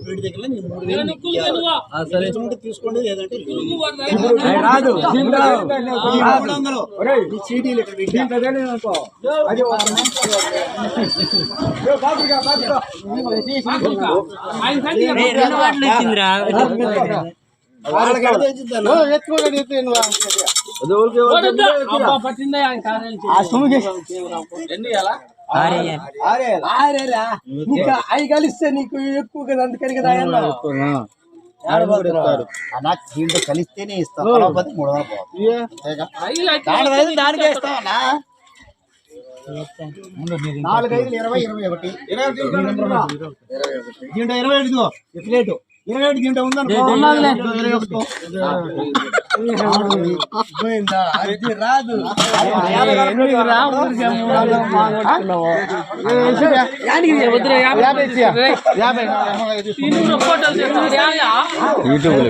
వీడి దగ్గర నీకు 3000 తీసుకోండి, లేదంటే రాదు చీటీలు అవి కలిస్తే నీకు ఎక్కువ కదా, అందుకని కదా దీంట్లో కలిస్తేనే ఇస్తాను, 300 దానికే ఇస్తావన్నా. 4 5 20 21 దీంట్లో 21 ప్లేటు 21 దీంట్లో ఉందనుకో రాదు. 50